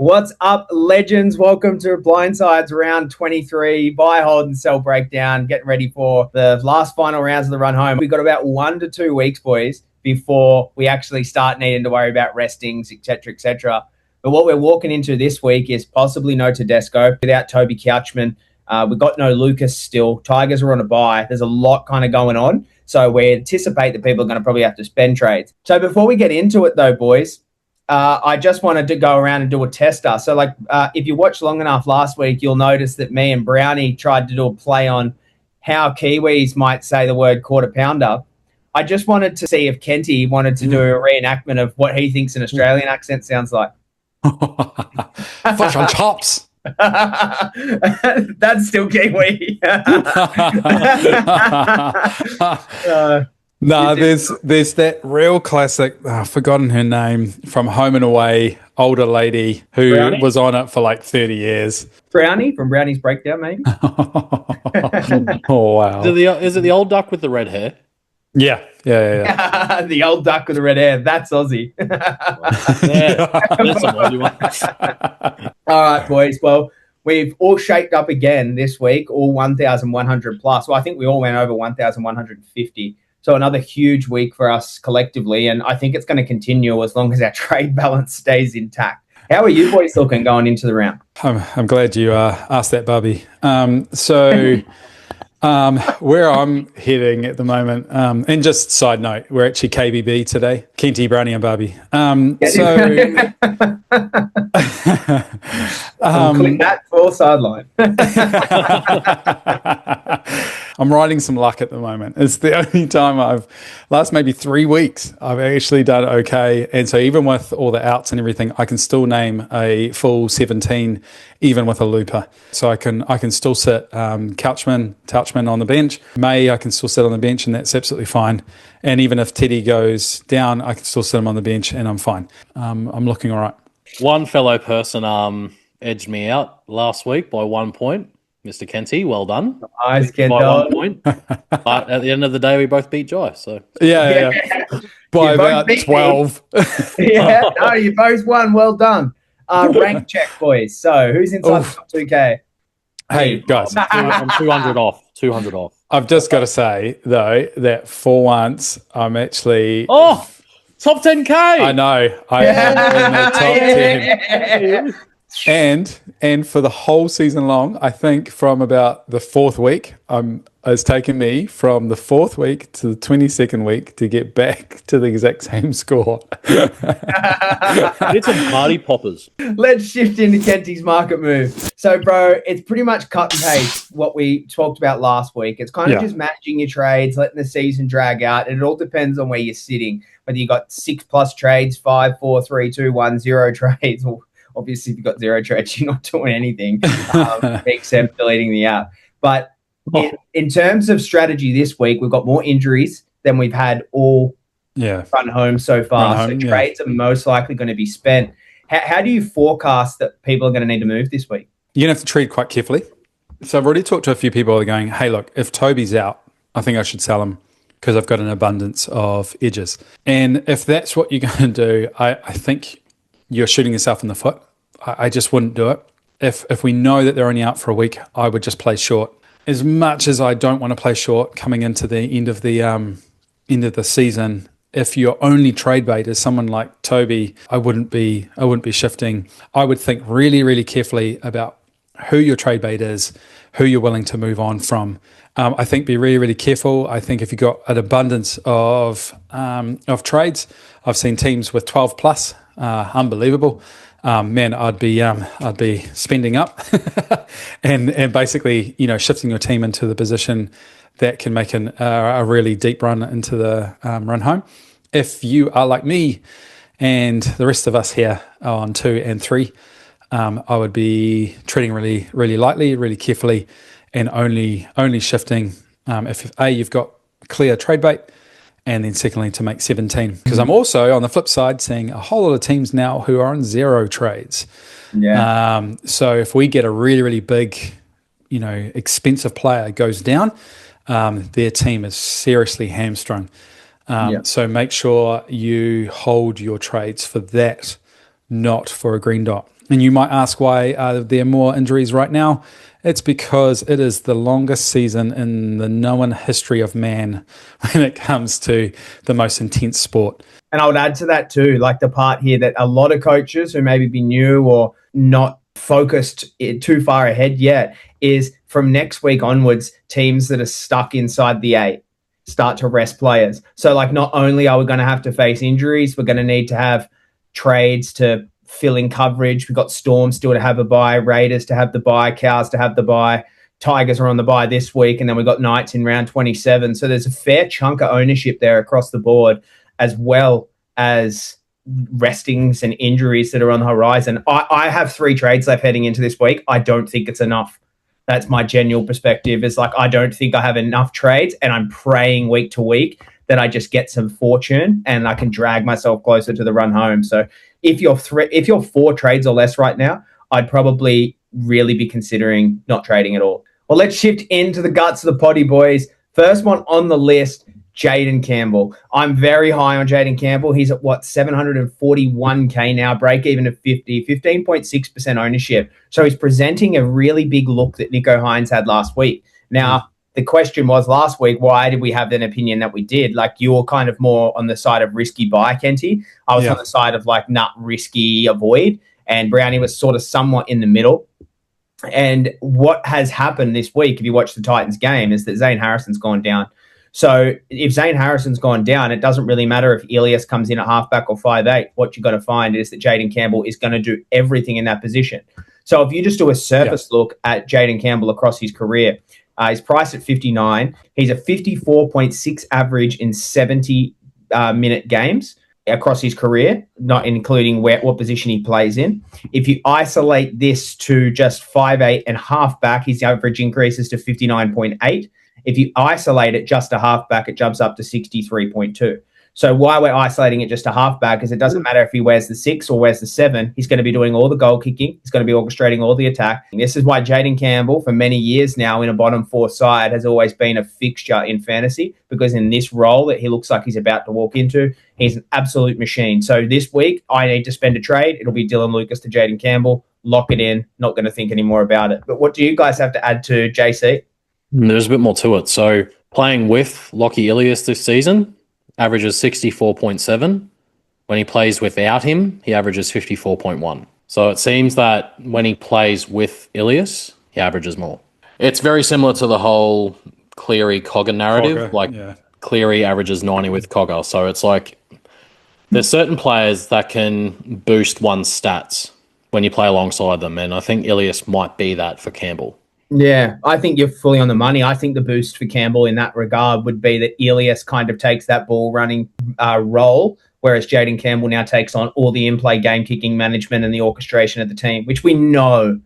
What's up, legends? Welcome to Blindside's round 23, buy, hold, and sell breakdown. Getting ready for the last final rounds of the run home. We've got about 1 to 2 weeks, boys, before we actually start needing to worry about restings, etc., etc. But what we're walking into this week is possibly no Tedesco without Toby Couchman. We've got no Lucas still. Tigers are on a bye. There's a lot kind of going on. So we anticipate that people are going to probably have to spend trades. So before we get into it, though, boys, I just wanted to go around and do a tester. So, if you watched long enough last week, you'll notice that me and Browny tried to do a play on how Kiwis might say the word quarter pounder. I just wanted to see if Kenty wanted to do a reenactment of what he thinks an Australian accent sounds like. Fish on chops. That's still Kiwi. No, there's that real classic, I've forgotten her name, from Home and Away, older lady who Browny? was on it for like 30 years. Browny from Browny's Breakdown, maybe? Oh, wow. Is it the old duck with the red hair? Yeah. The old duck with the red hair. That's Aussie. That's an Aussie one. All right, boys. Well, we've all shaped up again this week, all 1,100 plus. Well, I think we all went over 1,150. So another huge week for us collectively, and I think it's going to continue as long as our trade balance stays intact. How are you boys looking going into the round? I'm glad you asked that, Bubby. Where I'm heading at the moment, and just side note, we're actually KBB today, Kenty, Browny, and Bubby. Click that full sideline. I'm riding some luck at the moment. It's the only time last maybe 3 weeks, I've actually done okay. And so even with all the outs and everything, I can still name a full 17, even with a looper. So I can still sit Couchman on the bench. May, I can still sit on the bench, and that's absolutely fine. And even if Teddy goes down, I can still sit him on the bench, and I'm fine. I'm looking all right. One fellow person edged me out last week by 1 point. Mr. Kenty, well done. Nice, by Kenty. 1 point. But at the end of the day, we both beat Jai. So Yeah. By about 12. Yeah, no, you both won. Well done. Rank check, boys. So who's inside the top 2K? Hey, guys. I'm 200 off. 200 off. I've just got to say, though, that for once, I'm actually... Oh, top 10K. I know. I am in the top 10. And for the whole season long, I think from about the 4th week, it's taken me from the 4th week to the 22nd week to get back to the exact same score. Get some party poppers. Let's shift into Kenty's market move. So, bro, it's pretty much cut and paste what we talked about last week. It's kind of just managing your trades, letting the season drag out. And it all depends on where you're sitting, whether you got 6+ trades, 5, 4, 3, 2, 1, 0 trades. Well, obviously, if you've got 0 trades, you're not doing anything except deleting the app. But in terms of strategy this week, we've got more injuries than we've had all run home so far. So trades are most likely going to be spent. How do you forecast that people are going to need to move this week? You're going to have to tread quite carefully. So I've already talked to a few people who are going, hey, look, if Toby's out, I think I should sell him because I've got an abundance of edges. And if that's what you're going to do, I think you're shooting yourself in the foot. I just wouldn't do it. If we know that they're only out for a week, I would just play short. As much as I don't want to play short coming into the end of the season, if your only trade bait is someone like Toby, I wouldn't be shifting. I would think really, really carefully about who your trade bait is, who you're willing to move on from. I think be really, really careful. I think if you've got an abundance of trades, I've seen teams with 12 plus, unbelievable. Man, I'd be spending up and basically, shifting your team into the position that can make a really deep run into the run home. If you are like me and the rest of us here on 2 and 3, I would be treading really, really lightly, really carefully, and only shifting if you've got clear trade bait. And then secondly, to make 17. Because I'm also, on the flip side, seeing a whole lot of teams now who are on 0 trades. Yeah. So if we get a really, really big, expensive player goes down, their team is seriously hamstrung. So make sure you hold your trades for that, not for a green dot. And you might ask why are there more injuries right now? It's because it is the longest season in the known history of man when it comes to the most intense sport. And I would add to that too, like the part here that a lot of coaches who maybe be new or not focused too far ahead yet is from next week onwards, teams that are stuck inside the 8 start to rest players. So like not only are we going to have to face injuries, we're going to need to have trades to fill in coverage. We've got Storm still to have a bye, Raiders to have the bye, Cows to have the bye, Tigers are on the bye this week, and then we've got Knights in round 27. So there's a fair chunk of ownership there across the board, as well as restings and injuries that are on the horizon. I have 3 trades left heading into this week. I don't think it's enough. That's my genuine perspective. Is like, I don't think I have enough trades, and I'm praying week to week that I just get some fortune and I can drag myself closer to the run home. So if you're 4 trades or less right now, I'd probably really be considering not trading at all. Well, let's shift into the guts of the potty, boys. First one on the list, Jaden Campbell. I'm very high on Jaden Campbell. He's at 741k now, break even of 15.6% ownership. So he's presenting a really big look that Nico Hines had last week. Now, the question was last week, why did we have an opinion that we did? Like, you were kind of more on the side of risky buy, Kenty. I was on the side of like not risky avoid, and Browny was sort of somewhat in the middle. And what has happened this week, if you watch the Titans game, is that Zane Harrison's gone down. So if Zane Harrison's gone down, it doesn't really matter if Elias comes in at halfback or 5'8". What you're going to find is that Jaden Campbell is going to do everything in that position. So if you just do a surface look at Jaden Campbell across his career, he's priced at 59. He's a 54.6 average in 70-minute games across his career, not including what position he plays in. If you isolate this to just 5'8" and halfback, his average increases to 59.8. If you isolate it just to halfback, it jumps up to 63.2. So why we're isolating it just to halfback is it doesn't matter if he wears the 6 or wears the 7. He's going to be doing all the goal kicking. He's going to be orchestrating all the attack. And this is why Jaden Campbell, for many years now in a bottom 4 side, has always been a fixture in fantasy, because in this role that he looks like he's about to walk into, he's an absolute machine. So this week, I need to spend a trade. It'll be Dylan Lucas to Jaden Campbell. Lock it in. Not going to think any more about it. But what do you guys have to add to JC? There's a bit more to it. So playing with Lockie Ilias this season, averages 64.7. When he plays without him, he averages 54.1. So it seems that when he plays with Ilias, he averages more. It's very similar to the whole Cleary-Cogger narrative. Cleary averages 90 with Cogger. So it's like there's certain players that can boost one's stats when you play alongside them. And I think Ilias might be that for Campbell. Yeah, I think you're fully on the money. I think the boost for Campbell in that regard would be that Elias kind of takes that ball running role, whereas Jaden Campbell now takes on all the in-play game kicking management and the orchestration of the team, which we know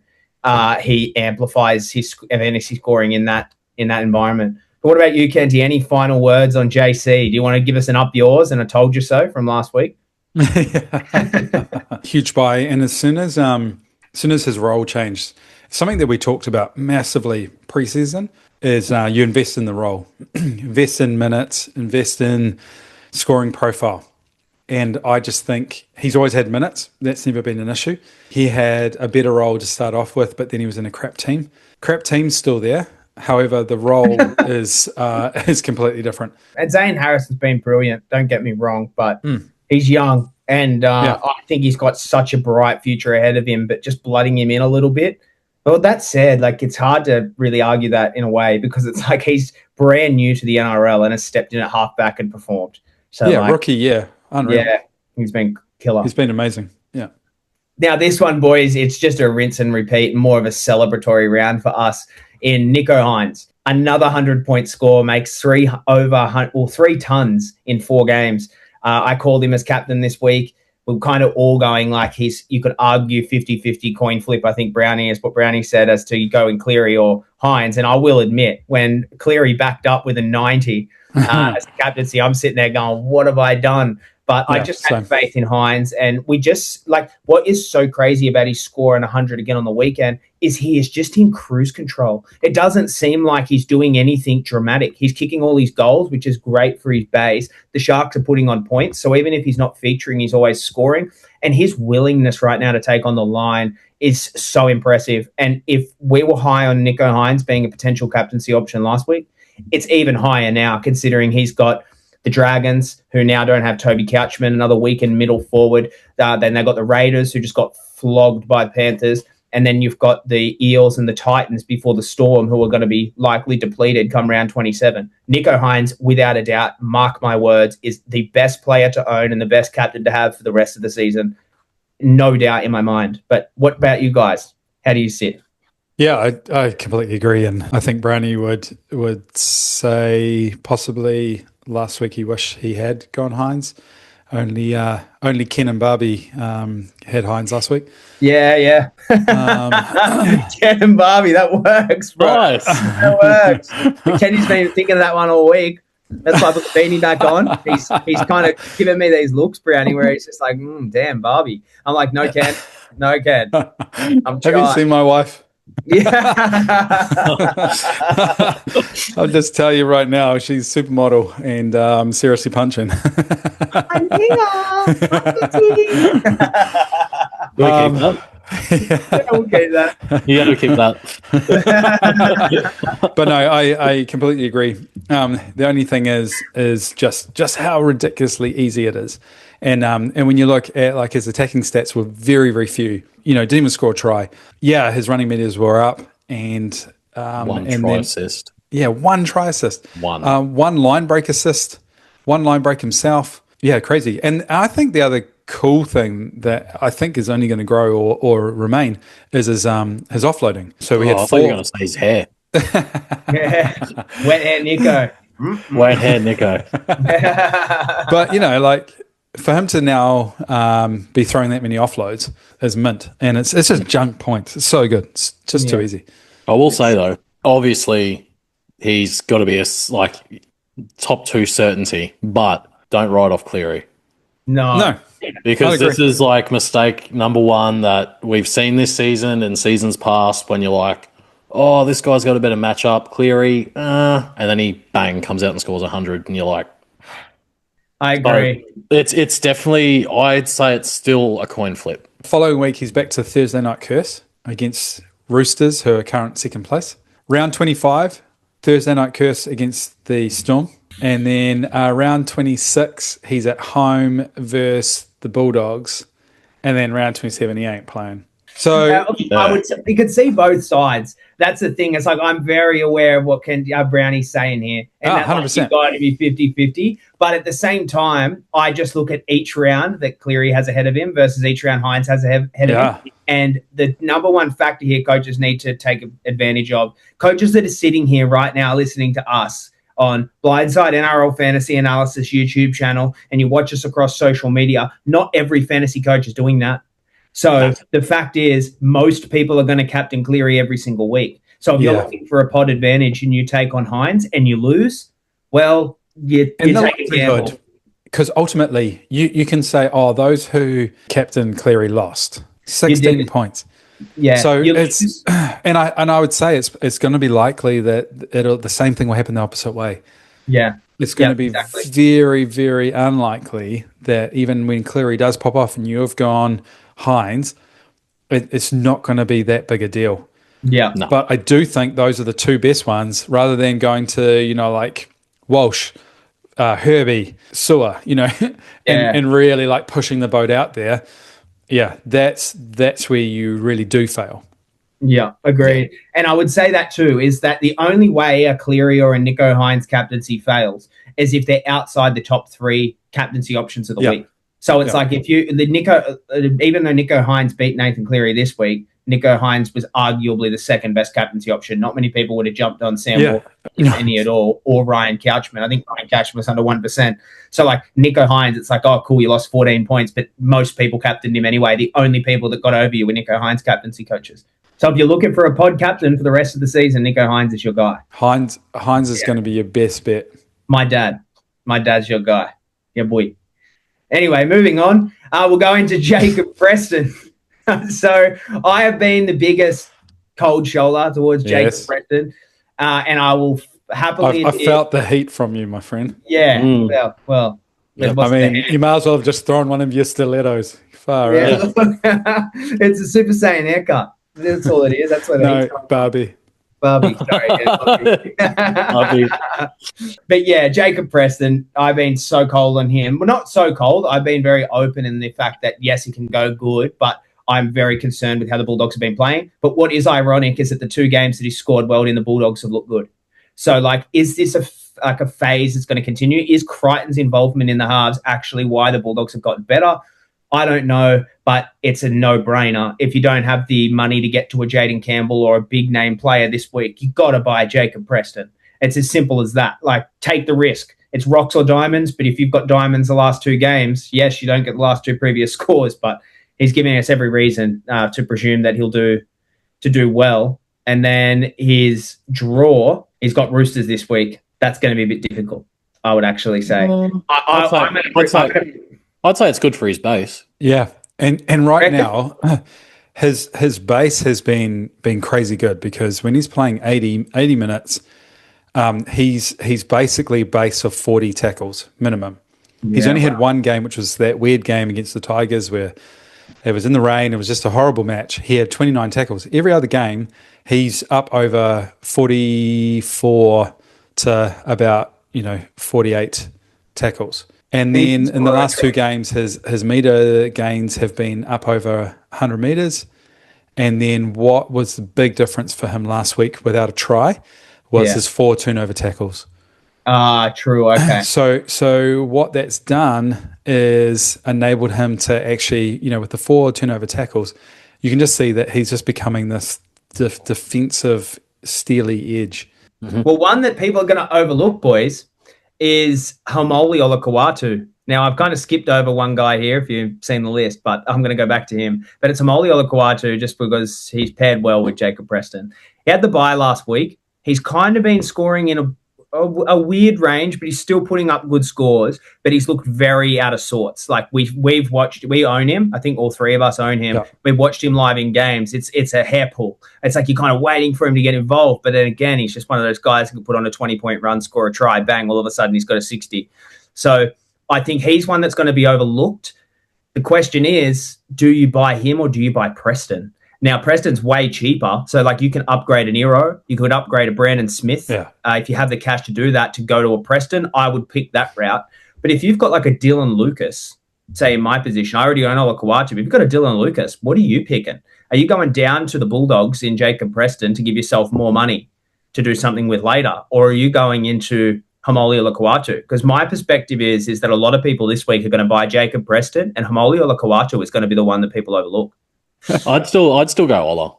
he amplifies his fantasy scoring in that environment. But what about you, Kenty? Any final words on JC? Do you want to give us an up yours and a told you so from last week? Huge buy, and as soon as his role changed, something that we talked about massively preseason is you invest in the role, invest in minutes, invest in scoring profile. And I just think he's always had minutes. That's never been an issue. He had a better role to start off with, but then he was in a crap team. Crap team's still there. However, the role is completely different. And Zane Harrison's been brilliant, don't get me wrong, but he's young. And I think he's got such a bright future ahead of him, but just blooding him in a little bit. Well, that said, like, it's hard to really argue that in a way, because it's like he's brand new to the NRL and has stepped in at halfback and performed. So rookie, unreal. Yeah, he's been killer. He's been amazing. Yeah. Now, this one, boys, it's just a rinse and repeat, more of a celebratory round for us in Nico Hines. Another 100-point score, makes 3 tons in 4 games. I called him as captain this week. We're kind of all going like you could argue 50-50 coin flip. I think Browny is what Browny said as to go in Cleary or Hines. And I will admit, when Cleary backed up with a 90 as captaincy, I'm sitting there going, what have I done? But I just had faith in Hines. And we just, like, what is so crazy about his score and 100 again on the weekend is he is just in cruise control. It doesn't seem like he's doing anything dramatic. He's kicking all these goals, which is great for his base. The Sharks are putting on points. So even if he's not featuring, he's always scoring. And his willingness right now to take on the line is so impressive. And if we were high on Nicho Hynes being a potential captaincy option last week, it's even higher now, considering he's got the Dragons, who now don't have Toby Couchman, another weakened middle forward. Then they've got the Raiders, who just got flogged by the Panthers. And then you've got the Eels and the Titans before the Storm, who are going to be likely depleted come round 27. Nicho Hynes, without a doubt, mark my words, is the best player to own and the best captain to have for the rest of the season. No doubt in my mind. But what about you guys? How do you sit? Yeah, I completely agree. And I think Browny would say possibly last week he wished he had gone Hynes. Only Ken and Barbie had Hynes last week. Yeah. Ken and Barbie, that works, bro. Nice. That works. Kenty's been thinking of that one all week. That's why I put the beanie back on. He's kind of giving me these looks, Brownie, where he's just like, damn, Barbie. I'm like, no, Ken. I'm Have you seen my wife? Yeah. I'll just tell you right now, she's supermodel and seriously punching. I'm We'll keep that. You got to keep that. But no, I completely agree. The only thing is just how ridiculously easy it is. And when you look at like his attacking stats were very, very few. Didn't even score a try. Yeah, his running meters were up and one try assist. Yeah, one try assist. One line break assist. One line break himself. Yeah, crazy. And I think the other cool thing that I think is only going to grow or remain is his offloading. So we had I thought you were going to say his hair. Yeah. Wet hair Nicho. Wet hair Nicho. But like for him to now be throwing that many offloads is mint, and it's just junk points. It's so good. It's just too easy. I will say though, obviously he's got to be a top 2 certainty, but don't write off Cleary. No. Because this is like mistake number 1 that we've seen this season and seasons past when you're like, oh, this guy's got a better matchup, Cleary, and then he bang comes out and scores 100, and you're like, I agree. So it's definitely, I'd say it's still a coin flip. Following week, he's back to Thursday night curse against Roosters, who are current second place. Round 25, Thursday night curse against the Storm. And then round 26, he's at home versus the Bulldogs. And then round 27, he ain't playing. So you could see both sides. That's the thing. It's like I'm very aware of what Brownie's saying here. And that 100%. You've got to be 50-50. But at the same time, I just look at each round that Cleary has ahead of him versus each round Hynes has ahead of him. And the number one factor here coaches need to take advantage of, coaches that are sitting here right now listening to us on Blindside NRL Fantasy Analysis YouTube channel, and you watch us across social media, not every fantasy coach is doing that. So the fact is, most people are going to captain Cleary every single week. So if you're looking for a pod advantage and you take on Hynes and you lose, well, you take a gamble. Because ultimately, you can say, oh, those who captain Cleary lost 16 points. Yeah. So it's and I would say it's going to be likely that the same thing will happen the opposite way. Yeah. It's going to be very, very unlikely that even when Cleary does pop off and you have gone Hynes, it's not going to be that big a deal. Yeah. No. But I do think those are the two best ones, rather than going to, like Walsh, Herbie, Sewer, and really like pushing the boat out there. Yeah, that's where you really do fail. Yeah, agreed. And I would say that too, is that the only way a Cleary or a Nicho Hynes captaincy fails is if they're outside the top 3 captaincy options of the week. So it's like if even though Nicho Hynes beat Nathan Cleary this week, Nicho Hynes was arguably the second best captaincy option. Not many people would have jumped on Sam Walker, if any at all, or Ryan Couchman. I think Ryan Couchman was under 1%. So like Nicho Hynes, it's like, oh, cool, you lost 14 points, but most people captained him anyway. The only people that got over you were Nicho Hynes captaincy coaches. So if you're looking for a pod captain for the rest of the season, Nicho Hynes is your guy. Hynes is going to be your best bet. My dad's your guy. Yeah, boy. Anyway, moving on. We'll go into Jacob Preston. So I have been the biggest cold shoulder towards Jacob Preston, and I will happily. I felt the heat from you, my friend. Yeah. Well. Yep. I mean, you might as well have just thrown one of your stilettos. Far out. It's a Super Saiyan haircut. That's all it is. That's what it is. Barbie. Sorry. Barbie. But yeah, Jacob Preston, I've been so cold on him. Well, not so cold. I've been very open in the fact that, yes, he can go good, but I'm very concerned with how the Bulldogs have been playing. But what is ironic is that the 2 games that he scored well in, the Bulldogs have looked good. So, is this a phase that's going to continue? Is Crichton's involvement in the halves actually why the Bulldogs have gotten better? I don't know, but it's a no-brainer. If you don't have the money to get to a Jaden Campbell or a big-name player this week, you got to buy Jacob Preston. It's as simple as that. Take the risk. It's rocks or diamonds, but if you've got diamonds the last 2 games, yes, you don't get the last 2 previous scores, but he's giving us every reason to presume that he'll do well. And then his draw, he's got Roosters this week. That's going to be a bit difficult, I would actually say. I'd say it's good for his base. Yeah, and right now, his base has been crazy good because when he's playing 80 minutes, he's basically base of 40 tackles minimum. He's only had one game, which was that weird game against the Tigers where it was in the rain. It was just a horrible match. He had 29 tackles. Every other game, he's up over 44 to about 48 tackles. And then in the last 2 games, his meter gains have been up over 100 meters. And then what was the big difference for him last week without a try was his 4 turnover tackles. True. Okay. So what that's done is enabled him to actually, with the 4 turnover tackles, you can just see that he's just becoming this defensive steely edge. Mm-hmm. Well, one that people are going to overlook, boys, is Hamoli Olakau'atu. Now, I've kind of skipped over one guy here if you've seen the list, but I'm going to go back to him. But it's Hamoli Olakau'atu just because he's paired well with Jacob Preston. He had the bye last week. He's kind of been scoring in a weird range, but he's still putting up good scores, but he's looked very out of sorts. We've watched, we own him. I think all 3 of us own him. Yeah. We've watched him live in games. It's a hair pull. It's like you're kind of waiting for him to get involved, but then again, he's just one of those guys who can put on a 20-point run, score a try, bang, all of a sudden he's got a 60. So I think he's one that's going to be overlooked. The question is, do you buy him or do you buy Preston? Now, Preston's way cheaper. So, you can upgrade an Eero. You could upgrade a Brandon Smith. Yeah. If you have the cash to do that, to go to a Preston, I would pick that route. But if you've got a Dylan Lucas, say in my position, I already own Olakau'atu, but if you've got a Dylan Lucas, what are you picking? Are you going down to the Bulldogs in Jacob Preston to give yourself more money to do something with later? Or are you going into Hamoli Olakau'atu? Because my perspective is that a lot of people this week are going to buy Jacob Preston, and Hamoli Olakau'atu is going to be the one that people overlook. I'd still go Ola.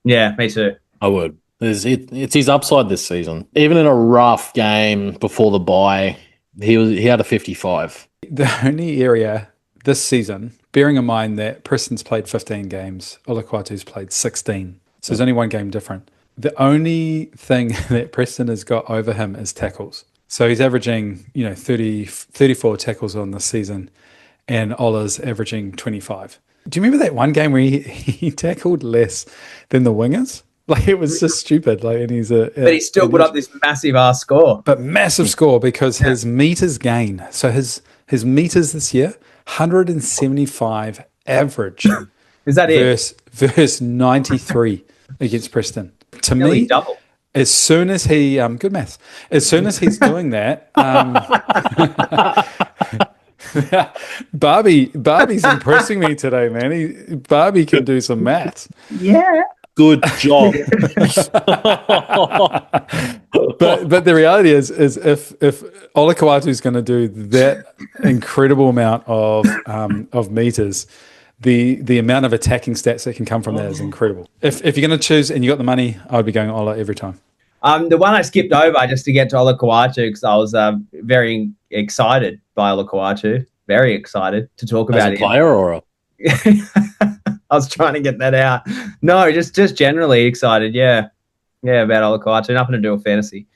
Yeah, me too. I would. It's his upside this season. Even in a rough game before the bye, he had a 55. The only area this season, bearing in mind that Preston's played 15 games, Olakau'atu's played 16. So there's only one game different. The only thing that Preston has got over him is tackles. So he's averaging, 34 tackles on this season, and Ola's averaging 25. Do you remember that one game where he tackled less than the wingers? It was just stupid. And but he still put up this massive ass score. But massive score because his meters gain. So his meters this year, 175 average. Is that versus 93 against Preston. To nearly me, double. As soon as he good maths. As soon as he's doing that. Barbie's impressing me today, man. Barbie can do some maths. Yeah. Good job. but the reality is if Olakau'atu is going to do that incredible amount of meters, the amount of attacking stats that can come from that is incredible. If you're going to choose and you got the money, I would be going Ola every time. The one I skipped over just to get to Olakau'atu because I was very excited by Olakau'atu. Very excited to talk about it. As a player or I was trying to get that out. No, just generally excited. Yeah, about Olakau'atu. Nothing to do with fantasy.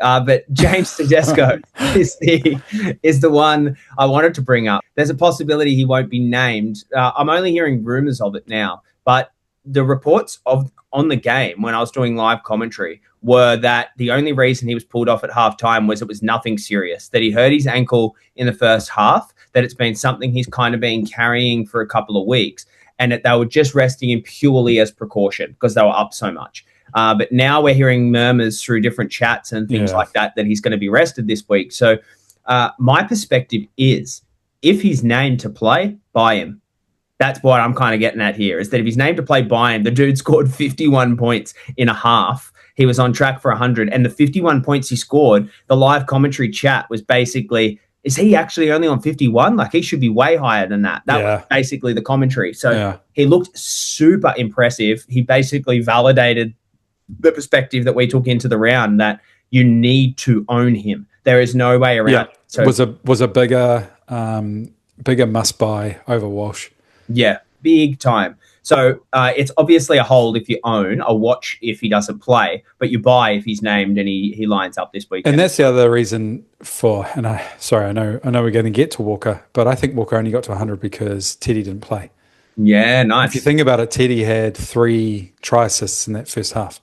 But James Tedesco is the one I wanted to bring up. There's a possibility he won't be named. I'm only hearing rumors of it now, but the reports on the game when I was doing live commentary were that the only reason he was pulled off at halftime was it was nothing serious, that he hurt his ankle in the first half, that it's been something he's kind of been carrying for a couple of weeks, and that they were just resting him purely as precaution because they were up so much. But now we're hearing murmurs through different chats and things like that he's going to be rested this week. So my perspective is if he's named to play, buy him. That's what I'm kind of getting at here, is that if he's named to play, buy him. The dude scored 51 points in a half. He was on track for 100. And the 51 points he scored, the live commentary chat was basically, is he actually only on 51? Like, he should be way higher than that. That was basically the commentary. So he looked super impressive. He basically validated the perspective that we took into the round, that you need to own him. There is no way around it. So was a bigger must buy over Walsh. Yeah, big time. So it's obviously a hold if you own, a watch if he doesn't play, but you buy if he's named and he lines up this weekend. And that's the other reason for, and I know we're going to get to Walker, but I think Walker only got to 100 because Teddy didn't play. Yeah, nice. If you think about it, Teddy had 3 try assists in that first half.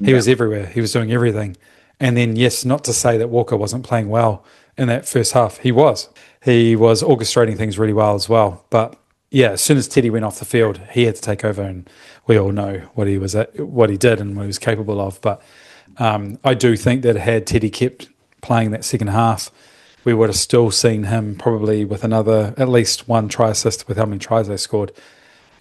He was everywhere. He was doing everything. And then, yes, not to say that Walker wasn't playing well in that first half. He was. He was orchestrating things really well as well. But, yeah, as soon as Teddy went off the field, he had to take over, and we all know what he did and what he was capable of. But I do think that had Teddy kept playing that second half, we would have still seen him probably with at least 1 try assist with how many tries they scored.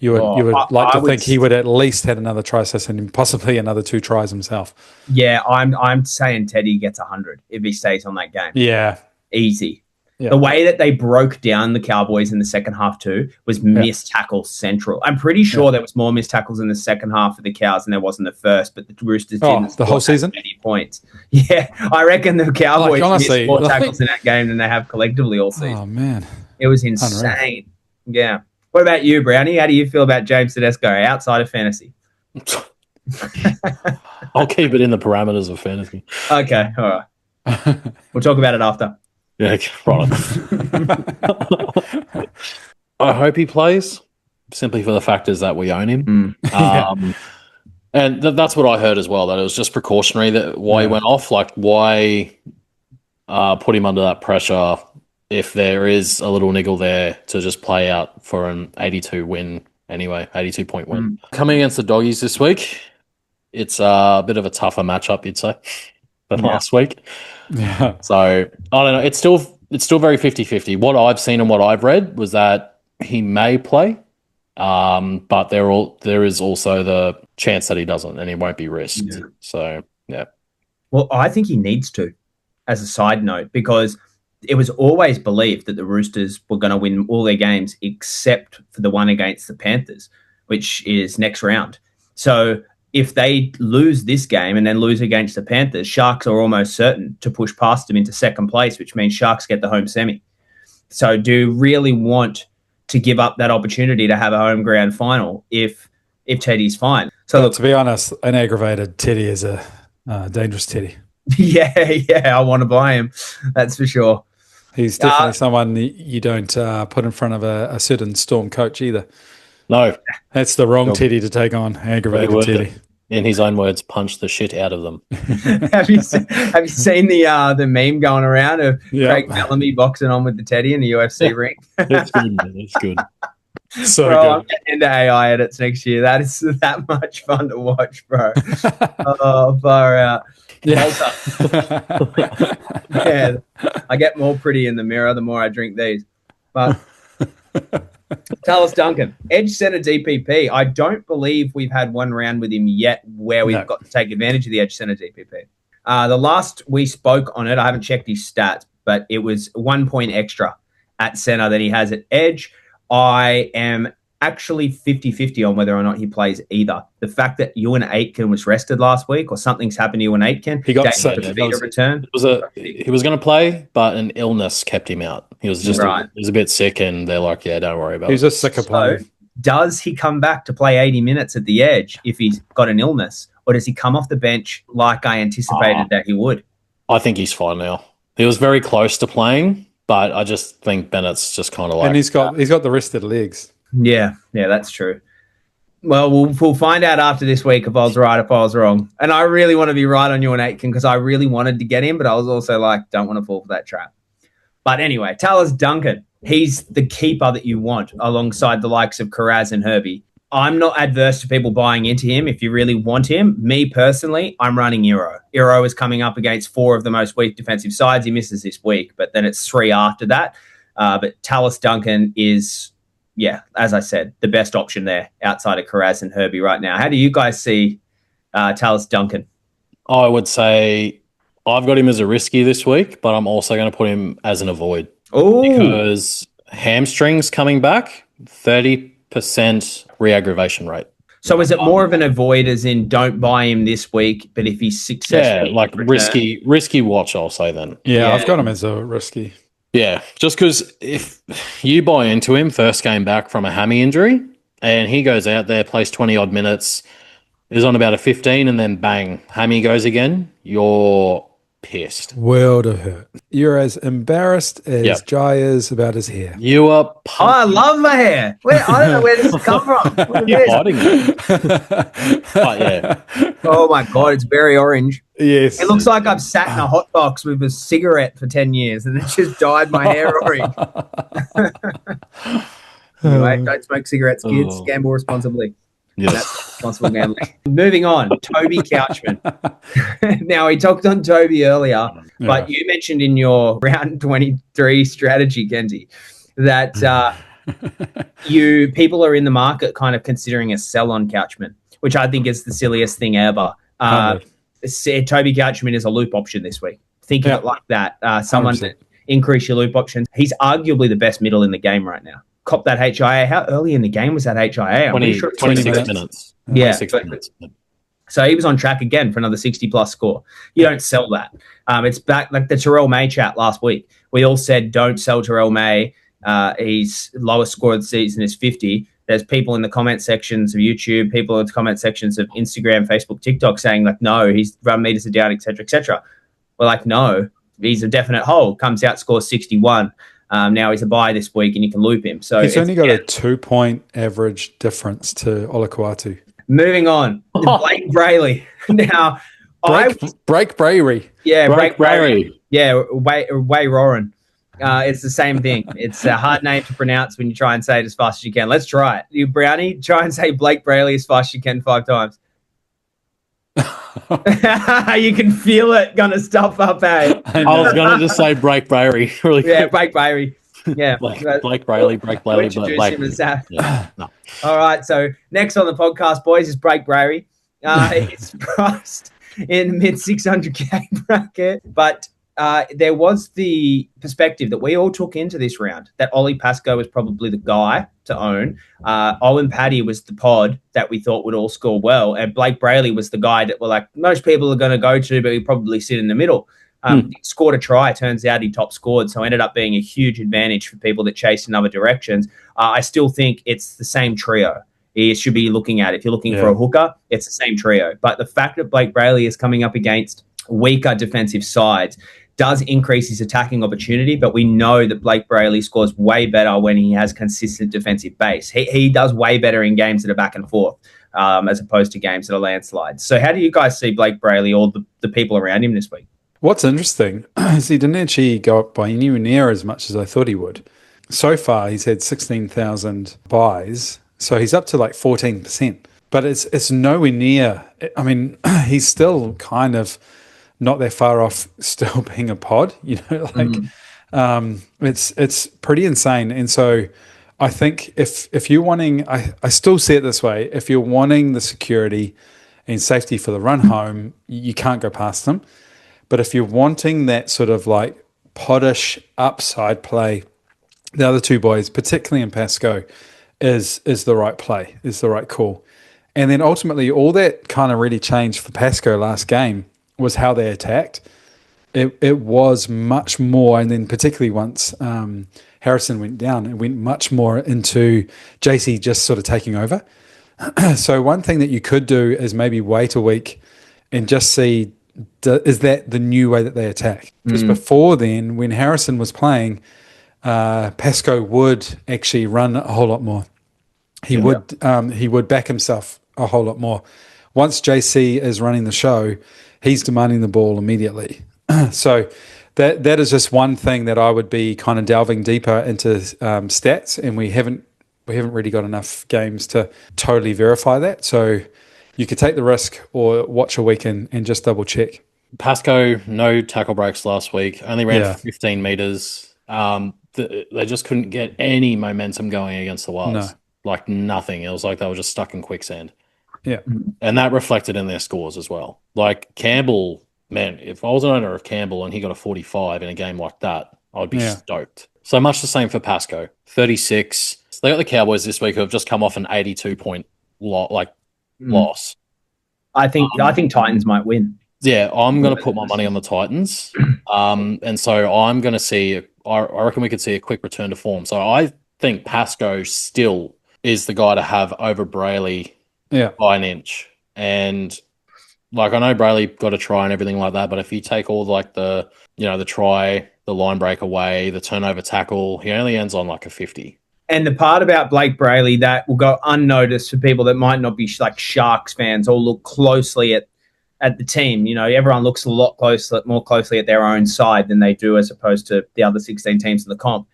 You would like to think he would at least had another try assist and possibly another 2 tries himself. Yeah, I'm saying Teddy gets 100 if he stays on that game. Yeah. Easy. Yeah. The way that they broke down the Cowboys in the second half too was missed tackle central. I'm pretty sure there was more missed tackles in the second half of the Cows than there was in the first, but the Roosters didn't the whole season? many points. Yeah, I reckon the Cowboys honestly, missed more tackles in that game than they have collectively all season. Oh, man. It was insane. Unreal. Yeah. What about you, Brownie? How do you feel about James Tedesco outside of fantasy? I'll keep it in the parameters of fantasy. Okay, all right. We'll talk about it after. Yeah, right. I hope he plays, simply for the factors that we own him. And that's what I heard as well, that it was just precautionary, that why he went off. Like, why put him under that pressure if there is a little niggle there to just play out for an 82 win anyway, 82-point win. Coming against the Doggies this week, it's a bit of a tougher matchup, you'd say, than last week. Yeah. So, I don't know. It's still very 50-50. What I've seen and what I've read was that he may play, but there is also the chance that he doesn't and he won't be risked. Yeah. So, yeah. Well, I think he needs to, as a side note, because it was always believed that the Roosters were going to win all their games except for the one against the Panthers, which is next round. So if they lose this game and then lose against the Panthers, Sharks are almost certain to push past them into second place, which means Sharks get the home semi. So do you really want to give up that opportunity to have a home ground final if Teddy's fine? So look, to be honest, an aggravated Teddy is a dangerous Teddy. Yeah, I want to buy him. That's for sure. He's definitely someone you don't put in front of a certain Storm coach either. No. That's the wrong Teddy to take on, aggravated Teddy. In his own words, punch the shit out of them. Have you seen the meme going around of Craig Bellamy boxing on with the Teddy in the UFC ring? It's good, man. It's good. So bro, good. I'm getting into AI edits next year. That is that much fun to watch, bro. Oh, far out. Yeah. Yeah, I get more pretty in the mirror the more I drink these. But Talis Duncan, edge center DPP. I don't believe we've had one round with him yet where we've got to take advantage of the edge center DPP. The last we spoke on it, I haven't checked his stats, but it was 1 point extra at center than he has at edge. I am actually 50-50 on whether or not he plays either. The fact that Ewan Aitken was rested last week or something's happened to Ewan Aitken. He got sick. Return. He was going to play, but an illness kept him out. He was just he was a bit sick and they're like, yeah, don't worry about it. He's a sicker player. Does he come back to play 80 minutes at the edge if he's got an illness, or does he come off the bench like I anticipated that he would? I think he's fine now. He was very close to playing, but I just think Bennett's just kind of like... And he's got the rested legs. Yeah, that's true. Well, we'll find out after this week if I was right, if I was wrong. And I really want to be right on you and Aitken because I really wanted to get him, but I was also like, don't want to fall for that trap. But anyway, Tallis Duncan, he's the keeper that you want alongside the likes of Karaz and Herbie. I'm not adverse to people buying into him if you really want him. Me personally, I'm running Euro. Euro is coming up against 4 of the most weak defensive sides. He misses this week, but then it's 3 after that. But Tallis Duncan is, as I said, the best option there outside of Karaz and Herbie right now. How do you guys see Tallis Duncan? I would say I've got him as a risky this week, but I'm also going to put him as an avoid. Oh, because hamstrings coming back, 30% re-aggravation rate. So is it more of an avoid as in don't buy him this week, but if he's successful... Yeah, like risky watch, I'll say then. Yeah, I've got him as a risky. Yeah, just because if you buy into him first game back from a hammy injury and he goes out there, plays 20-odd minutes, is on about a 15 and then bang, hammy goes again, you're pissed. World of hurt. You're as embarrassed as Jai is about his hair. You are I love my hair. I don't know where this has come from. What is You're this? hiding it. But yeah. Oh my God, it's very orange. Yes. It looks like I've sat in a hot box with a cigarette for 10 years and it just dyed my hair orange. Anyway, don't smoke cigarettes, kids. Gamble responsibly. Yes. That's responsible gambling. Moving on, Toby Couchman. Now, we talked on Toby earlier, but you mentioned in your round 23 strategy, Kenty, that people are in the market kind of considering a sell on Couchman, which I think is the silliest thing ever. Toby Couchman is a loop option this week. Think of it like that. Someone that increase your loop options. He's arguably the best middle in the game right now. Cop that HIA. How early in the game was that HIA? 26 minutes. Yeah. 26 minutes. So he was on track again for another 60-plus score. You don't sell that. It's back like the Terrell May chat last week. We all said don't sell Terrell May. His lowest score of the season is 50. There's people in the comment sections of YouTube, people in the comment sections of Instagram, Facebook, TikTok saying, like, no, his run meters are down, et cetera, et cetera. We're like, no, he's a definite hold. Comes out, scores 61. Now he's a buy this week and you can loop him. So he's only got a 2-point average difference to Olakuatu. Moving on, Blake Brayley. Now, Break Brayley. Yeah, Break Brayley. Yeah, Way Roran. It's the same thing. It's a hard name to pronounce when you try and say it as fast as you can. Let's try it. You, Brownie, try and say Blake Brayley as fast as you can 5 times. You can feel it gonna stop up, eh? I was going to just say Break Brayley. Really quick. Yeah, Break Brayley. Yeah, Blake Brayley, Break Brayley. Introduce him as that. Yeah, no. All right, so next on the podcast, boys, is Break Brayley. It's priced in the mid 600K bracket, but there was the perspective that we all took into this round that Ollie Pascoe was probably the guy to own. Owen Paddy was the pod that we thought would all score well, and Blake Brayley was the guy that we're like, most people are going to go to, but he probably sit in the middle. He scored a try. Turns out he top scored, so ended up being a huge advantage for people that chase in other directions. I still think it's the same trio. You should be looking at. If you're looking for a hooker, it's the same trio. But the fact that Blake Brayley is coming up against weaker defensive sides does increase his attacking opportunity, but we know that Blake Brayley scores way better when he has consistent defensive base. He does way better in games that are back and forth as opposed to games that are landslides. So how do you guys see Blake Brayley or the people around him this week? What's interesting is he didn't actually go up by anywhere near as much as I thought he would. So far, he's had 16,000 buys, so he's up to like 14%. But it's nowhere near. I mean, he's still kind of not that far off still being a pod, it's pretty insane. And so I think if you're wanting, I still see it this way, if you're wanting the security and safety for the run home, you can't go past them. But if you're wanting that sort of like poddish upside play, the other two boys, particularly in Pascoe, is the right play, is the right call. And then ultimately all that kind of really changed for Pascoe last game was how they attacked. It was much more, and then particularly once Harrison went down, it went much more into JC just sort of taking over. So one thing that you could do is maybe wait a week and just see is that the new way that they attack? Because before then, when Harrison was playing, Pascoe would actually run a whole lot more. He would back himself a whole lot more. Once JC is running the show, he's demanding the ball immediately. So that is just one thing that I would be kind of delving deeper into stats, and we haven't really got enough games to totally verify that. So you could take the risk or watch a week and just double check. Pascoe, no tackle breaks last week. Only ran 15 meters. They just couldn't get any momentum going against the Wilds. No. Like nothing. It was like they were just stuck in quicksand. Yeah. And that reflected in their scores as well. Like Campbell, man, if I was an owner of Campbell and he got a 45 in a game like that, I would be stoked. So much the same for Pascoe. 36. So they got the Cowboys this week who have just come off an 82-point loss. I think Titans might win. Yeah, I'm going to put my money on the Titans. And so I'm going to see, I reckon we could see a quick return to form. So I think Pascoe still is the guy to have over Brayley by an inch. And like, I know Brayley got a try and everything like that, but if you take all like the try, the line break away, the turnover tackle, he only ends on like a 50. And the part about Blake Brayley that will go unnoticed for people that might not be like Sharks fans or look closely at the team. You know, everyone looks a lot more closely at their own side than they do as opposed to the other 16 teams in the comp.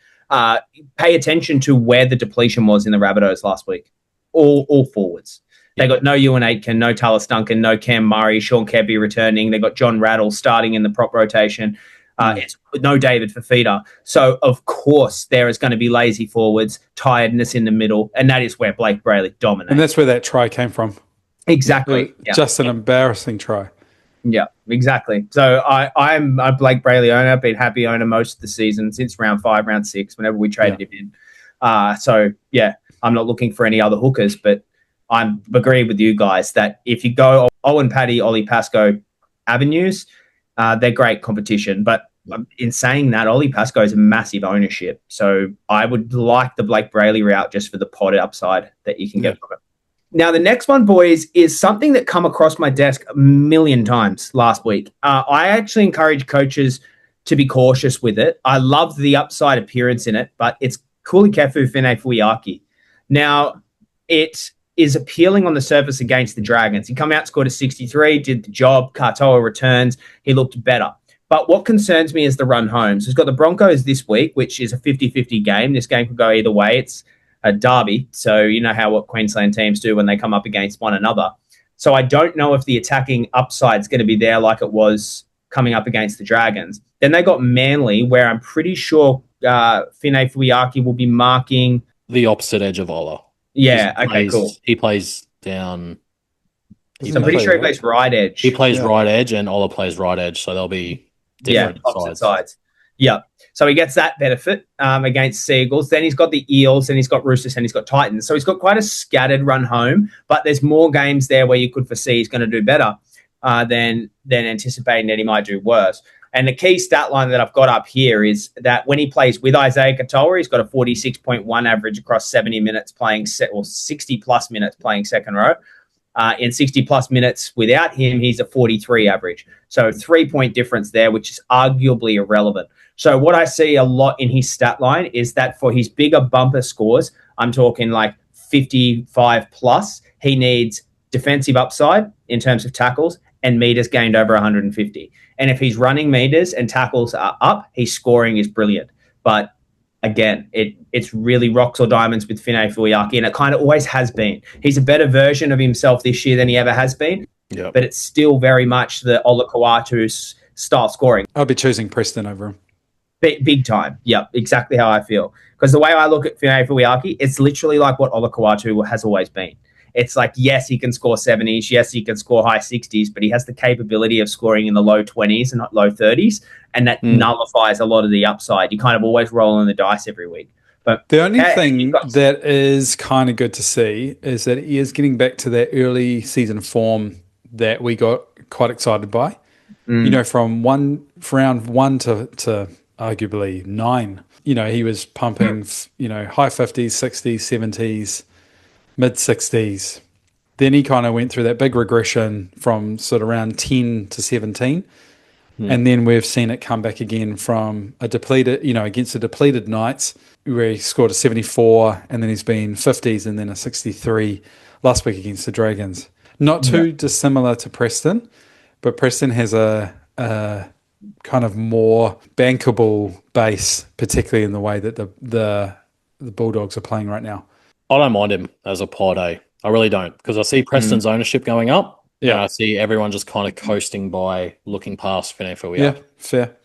Pay attention to where the depletion was in the Rabbitohs last week. All forwards. They got no Ewan Aitken, no Talis Duncan, no Cam Murray, Sean Kebbie returning. They got John Rattle starting in the prop rotation. It's no David Fafita. So, of course, there is going to be lazy forwards, tiredness in the middle, and that is where Blake Brayley dominates. And that's where that try came from. Exactly. Just an embarrassing try. Yeah, exactly. So I'm a Blake Brayley owner. I've been happy owner most of the season since round 5, round 6, whenever we traded him in. So, yeah, I'm not looking for any other hookers, but I agree with you guys that if you go Owen Paddy, Ollie Pascoe avenues, they're great competition. But in saying that, Ollie Pascoe is a massive ownership. So I would like the Blake Brayley route just for the pod upside that you can get from it. Now, the next one, boys, is something that come across my desk a million times last week. I actually encourage coaches to be cautious with it. I love the upside appearance in it, but it's Kulikefu Fine-Fuiaki. Now, it is appealing on the surface against the Dragons. He come out, scored a 63, did the job. Katoa returns. He looked better. But what concerns me is the run home. So he's got the Broncos this week, which is a 50-50 game. This game could go either way. It's a derby, so you know what Queensland teams do when they come up against one another. So I don't know if the attacking upside is going to be there like it was coming up against the Dragons. Then they got Manly, where I'm pretty sure Fine-Fuiaki will be marking the opposite edge of Ola. Yeah, okay, cool. He plays down. I'm pretty sure he plays right edge. He plays right edge, and Ola plays right edge, so they'll be different opposite sides. Yeah. So he gets that benefit against Seagulls. Then he's got the Eels, and he's got Roosters, and he's got Titans. So he's got quite a scattered run home, but there's more games there where you could foresee he's going to do better than anticipating that he might do worse. And the key stat line that I've got up here is that when he plays with Isaiah Katoa, he's got a 46.1 average across 70 minutes playing 60-plus minutes playing second row. In 60-plus minutes without him, he's a 43 average. So 3-point difference there, which is arguably irrelevant. So what I see a lot in his stat line is that for his bigger bumper scores, I'm talking like 55-plus, he needs defensive upside in terms of tackles and meters gained over 150. And if he's running meters and tackles are up, his scoring is brilliant. But again, it's really rocks or diamonds with Fine-Fuiaki, and it kind of always has been. He's a better version of himself this year than he ever has been, but it's still very much the Ola Kawatu's style scoring. I'll be choosing Preston over him. Big time. Yep, exactly how I feel. Because the way I look at Fine-Fuiaki, it's literally like what Ola Kawatu has always been. It's like, yes, he can score 70s. Yes, he can score high 60s, but he has the capability of scoring in the low 20s and not low 30s. And that nullifies a lot of the upside. You kind of always roll on the dice every week. But the only thing that is kind of good to see is that he is getting back to that early season form that we got quite excited by. You know, from round one to arguably 9, you know, he was pumping, high 50s, 60s, 70s, mid 60s, Then he kind of went through that big regression from sort of around 10 to 17. And then we've seen it come back again from a depleted, against a depleted Knights, where he scored a 74, and then he's been 50s and then a 63 last week against the Dragons. Not too dissimilar to Preston, but Preston has a kind of more bankable base, particularly in the way that the Bulldogs are playing right now. I don't mind him as a pod, I really don't, because I see Preston's ownership going up. Yeah, and I see everyone just kind of coasting by, looking past Finefui. Yeah, fair.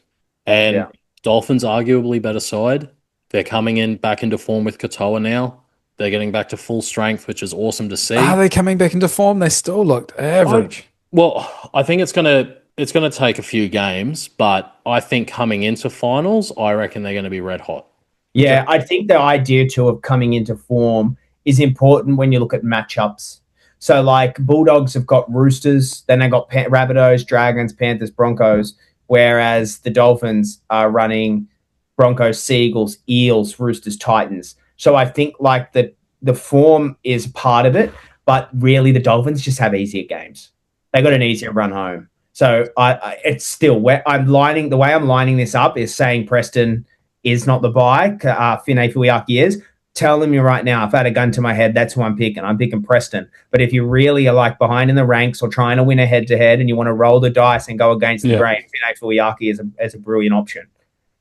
And Dolphins arguably better side. They're coming in back into form with Katoa now. They're getting back to full strength, which is awesome to see. Are they coming back into form? They still looked average. I think it's gonna take a few games, but I think coming into finals, I reckon they're going to be red hot. Yeah, I think the idea too of coming into form is important when you look at matchups. So, like, Bulldogs have got Roosters, then they got Rabbitohs, Dragons, Panthers, Broncos, whereas the Dolphins are running Broncos, Seagulls, Eels, Roosters, Titans. So I think, like, the form is part of it, but really the Dolphins just have easier games. They got an easier run home. So it's still where the way I'm lining this up is saying Preston is not the buy. Finefui Fuiaki is. Telling you right now, if I had a gun to my head, that's who I'm picking. I'm picking Preston. But if you really are like behind in the ranks or trying to win a head-to-head and you want to roll the dice and go against the grain, Finefui Fuiaki is a brilliant option.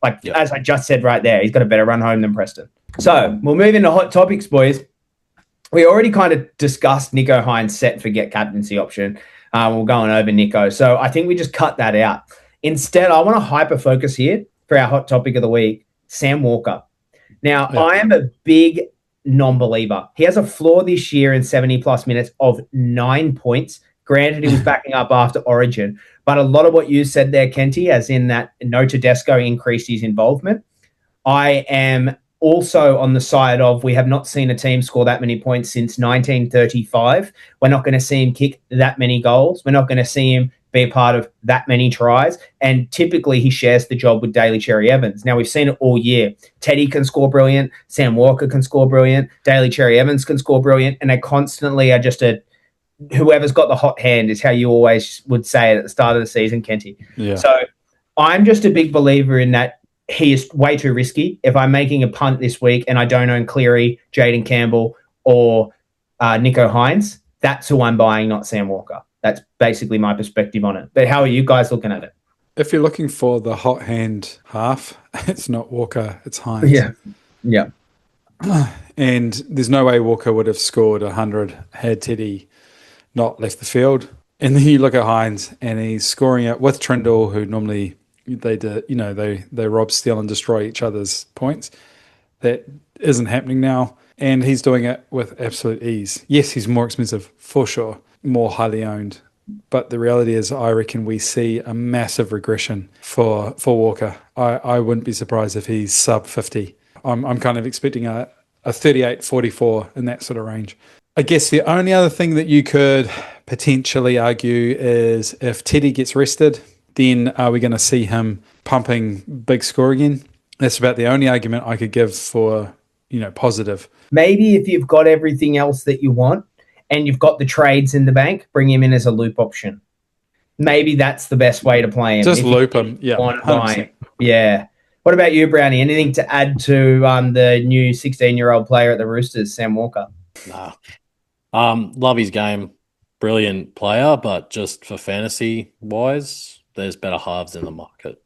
As I just said right there, he's got a better run home than Preston. So we'll move into hot topics, boys. We already kind of discussed Nicho Hynes' set for get captaincy option. We're going over Nicho. So I think we just cut that out. Instead, I want to hyper-focus here for our hot topic of the week, Sam Walker. Now, I am a big non-believer. He has a floor this year in 70-plus minutes of 9 points. Granted, he was backing up after Origin. But a lot of what you said there, Kenty, as in that No Tedesco increased his involvement, I am also on the side of we have not seen a team score that many points since 1935. We're not going to see him kick that many goals. We're not going to see him be a part of that many tries. And typically he shares the job with Daly Cherry Evans. Now, we've seen it all year. Teddy can score brilliant. Sam Walker can score brilliant. Daly Cherry Evans can score brilliant. And they constantly are just whoever's got the hot hand is how you always would say it at the start of the season, Kenty. Yeah. So I'm just a big believer in that he is way too risky. If I'm making a punt this week and I don't own Cleary, Jaden Campbell, or Nicho Hynes, that's who I'm buying, not Sam Walker. That's basically my perspective on it. But how are you guys looking at it? If you're looking for the hot hand half, it's not Walker, it's Hynes. Yeah. And there's no way Walker would have scored 100 had Teddy not left the field. And then you look at Hynes and he's scoring it with Trindle, who normally they rob, steal, and destroy each other's points. That isn't happening now. And he's doing it with absolute ease. Yes, he's more expensive for sure, more highly owned. But the reality is I reckon we see a massive regression for Walker. I wouldn't be surprised if he's sub 50. I'm kind of expecting a 38-44 in that sort of range. I guess the only other thing that you could potentially argue is if Teddy gets rested, then are we going to see him pumping big score again? That's about the only argument I could give for, positive. Maybe if you've got everything else that you want and you've got the trades in the bank, bring him in as a loop option. Maybe that's the best way to play him. Just loop him. Yeah. Yeah. What about you, Brownie? Anything to add to the new 16-year-old player at the Roosters, Sam Walker? Nah. Love his game. Brilliant player, but just for fantasy-wise, there's better halves in the market.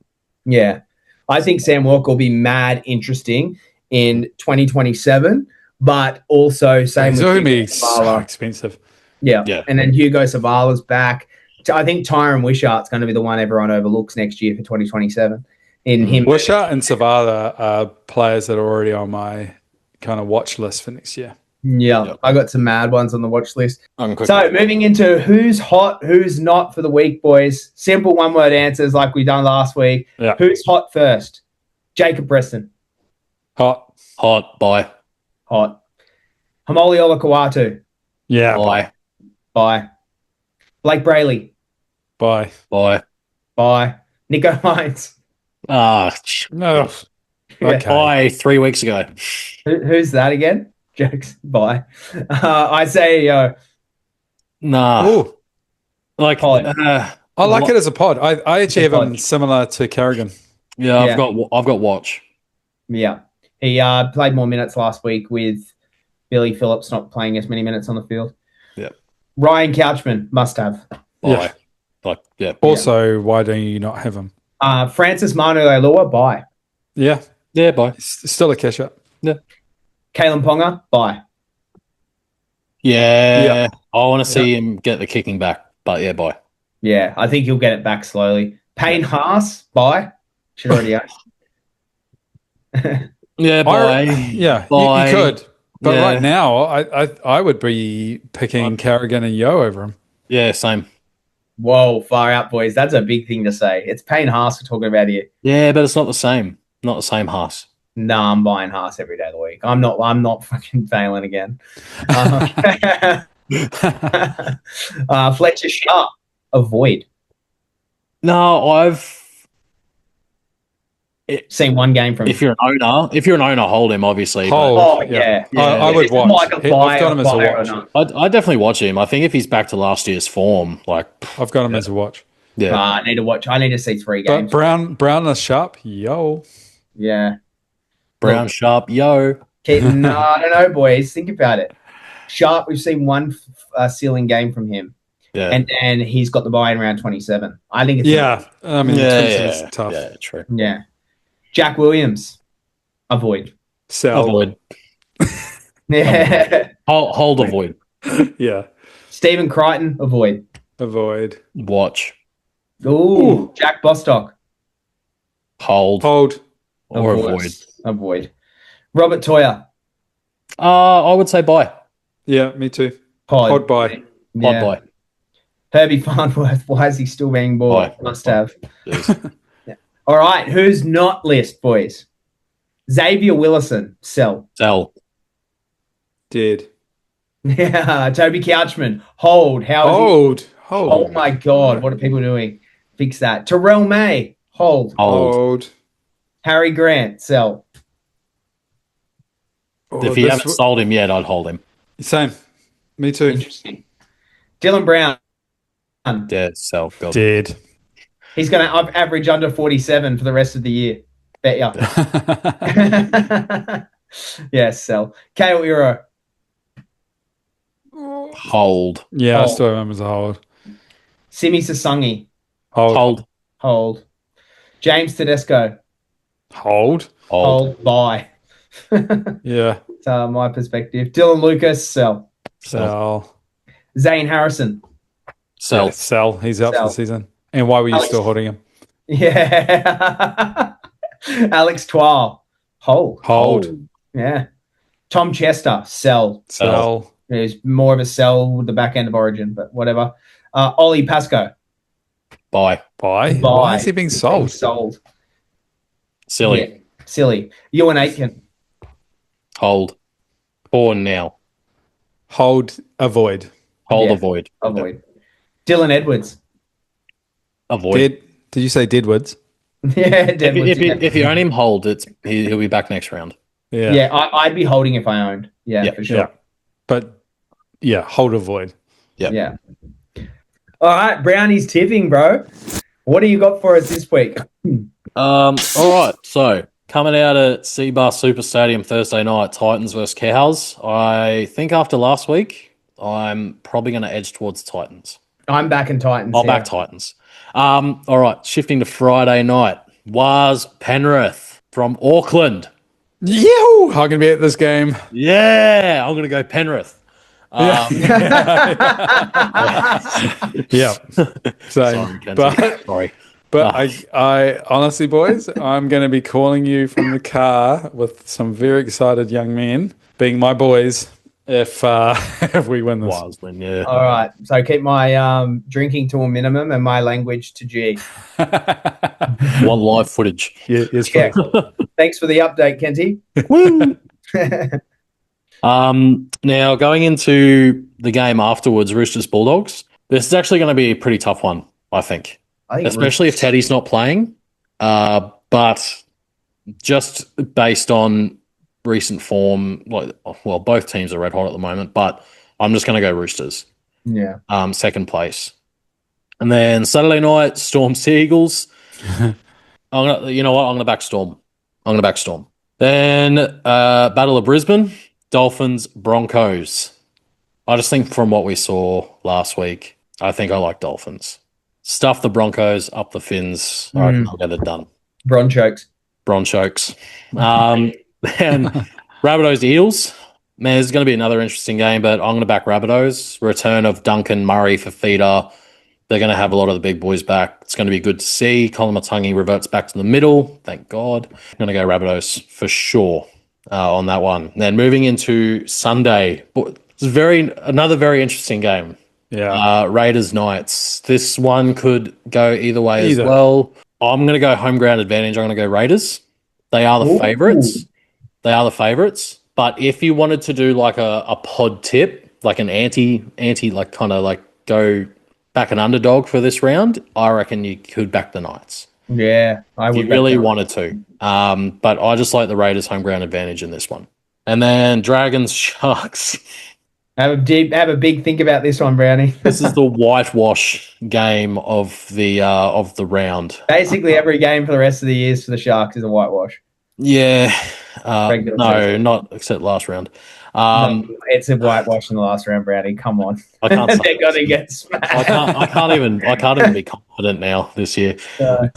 Yeah. I think Sam Walker will be mad interesting in 2027, but also same with Hugo so expensive. Yeah. And then Hugo Savala's back. I think Tyron Wishart's going to be the one everyone overlooks next year for 2027. Wishart and Savala are players that are already on my kind of watch list for next year. Yeah, I got some mad ones on the watch list. So moving into who's hot, who's not for the week, boys. Simple one-word answers like we done last week. Yeah. Who's hot first? Jacob Preston. Hot. Bye. Hot. Hamoli Olakawatu. Yeah. Bye. Blake Brayley. Bye. Nicho Hynes. No. Okay. Bye 3 weeks ago. Who's that again? Jokes. Bye. I say Nah. Oh, Like, Pod. I like it as a pod. I actually have him Pod. similar to Carrigan. yeah, Yeah. I've got watch. Yeah. He played more minutes last week with Billy Phillips not playing as many minutes on the field. Yeah. Ryan Couchman, must have. Bye. Yeah. Like, yeah. Also, why don't you not have him? Francis Manu-Leilua, bye. Yeah, Yeah, bye. still a catch up. Yeah. Kalen Ponga, bye. Yeah. I want to see him get the kicking back, but yeah, bye. Yeah, I think he'll get it back slowly. Payne Haas, bye. Should already own. Yeah, bye. Yeah, Bye. you could. But Yeah. right now, I would be picking Carrigan and Yo over him. Yeah, same. Whoa, far out, boys. That's a big thing to say. It's Payne Haas we're talking about here. Yeah, but it's not the same. Not the same Haas. Nah, I'm buying Haas every day of the week. I'm not fucking failing again. Fletcher Sharp, avoid. No, I've Seen one game from if you're an owner, hold him, obviously. Hold. Oh, yeah. I would It's watch. like a I've got him as a buy or watch. not. I definitely watch him. I think if he's back to last year's form, like, I've got him as a watch. yeah. I need to watch. I need to see 3 But games. Brown is sharp. Yo. Yeah. Brown Sharp, yo. No, I don't know, boys. Think about it. Sharp, we've seen one ceiling game from him, Yeah. and he's got the buy in round 27. I think it's Yeah. I mean, it's tough. Yeah, true. Yeah. Jack Williams, avoid. Sell. Avoid. Yeah. Hold avoid. Yeah. Stephen Crichton, avoid. Avoid. Watch. Ooh. Jack Bostock, Hold. Or avoid. avoid. Robert Toyer, I would say bye. Yeah, me too. pod. Pod buy. Pod bye. Herbie Farnworth, why is he still being bought? Bye. Must have. Jeez. All right, who's not list, boys? Xavier Willison, sell. Sell. Did. Yeah, Toby Couchman, hold. How is he? Hold. Oh Hold. my God, what are people doing? Fix that. Terrell May, hold. Hold. Harry Grant, sell. Oh, If you haven't sold him yet, I'd hold him. Same. Me too. Interesting. Dylan Brown, Yeah, sell. Go. Did. he's going to average under 47 for the rest of the year. Bet ya. Yes, sell. Kale Euro, Hold. Yeah, I Hold. still have him as a hold. Simi Sasungi, Hold. hold. James Tedesco, Hold. hold. Buy. Yeah. That's my perspective. Dylan Lucas, sell. Sell. Zane Harrison, Sell. Yeah, sell. He's out for Sell. the season. And why were you Alex- still holding him? yeah. Alex Twal, Hold. Yeah. Tom Chester, sell. Sell. There's more of a sell with the back end of Origin, but whatever. Ollie Pascoe, Buy. Buy. buy. Why is he being He's sold? sold. Silly. Yeah, silly. Ewan Aitken, Hold. For now. Hold. Avoid. Hold. Yeah. Avoid. avoid. Dylan Edwards. Avoid. Did you say Deadwoods? Yeah, Edwards. If you own him, hold. He'll be back next round. Yeah. Yeah, I'd be holding if I owned. Yeah, Yeah, for sure. Yeah. But yeah, hold avoid. Yep. Yeah. All right, Brownie's tipping, bro. What do you got for us this week? All right. So coming out at Seabar Super Stadium Thursday night, Titans versus Cows. I think after last week, I'm probably going to edge towards Titans. I'm back in Titans. I'll yeah. back Titans. All right. Shifting to Friday night, was Penrith from Auckland. Yo, I'm gonna be at this game. Yeah, I'm going to go Penrith. Yeah. Same. Sorry, Kenty. But Sorry. But I honestly, boys, I'm going to be calling you from the car with some very excited young men, being my boys, if if we win this. Wiles win, yeah. All right. So keep my drinking to a minimum and my language to G. One live footage. Yeah, yes, Yeah. please. Thanks for the update, Kenty. Woo! Now going into the game afterwards, Roosters Bulldogs. This is actually going to be a pretty tough one, I think, I think especially if Teddy's not playing. But just based on recent form, both teams are red hot at the moment. But I'm just going to go Roosters. Yeah. second place. And then Saturday night, Storm Seagulls. You know what? I'm gonna back Storm. Then Battle of Brisbane, Dolphins, Broncos. I just think from what we saw last week, I think I like Dolphins. Stuff the Broncos up the fins. I reckon I'll get it done. Bronchokes. Then Rabbitohs, Eels. Man, this is going to be another interesting game, but I'm going to back Rabbitohs. Return of Duncan Murray for feeder. They're going to have a lot of the big boys back. It's going to be good to see. Colin Matangi reverts back to the middle. Thank God. I'm going to go Rabbitohs for sure on that one. Then moving into Sunday. It's another very interesting game. Yeah. Raiders Knights. This one could go either way as well. I'm going to go home ground advantage. I'm going to go Raiders. They are the favourites. But if you wanted to do like a pod tip, like an anti, like kind of like go back an underdog for this round, I reckon you could back the Knights. Yeah, I would. If you really wanted to. But I just like the Raiders home ground advantage in this one. And then Dragons Sharks. Have a big think about this one, Brownie. This is the whitewash game of the round. Basically, every game for the rest of the years for the Sharks is a whitewash. Yeah. No, not except last round. No, it's a whitewash in the last round, Brownie. Come on. I can't They're gonna get smashed. I can't even be confident now this year. But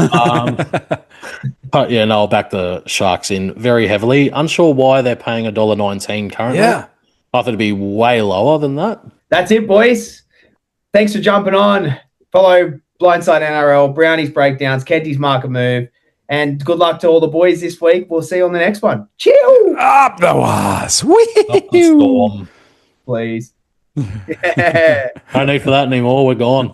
yeah, no, I'll back the Sharks in very heavily. Unsure why they're paying $1.19 currently. Yeah. I thought it'd be way lower than that. That's it, boys. Thanks for jumping on. Follow Blindside NRL, Brownie's breakdowns, Kenty's market move, and good luck to all the boys this week. We'll see you on the next one. Chill. Up the was. Up the storm. Please. Yeah. No need for that anymore. We're gone.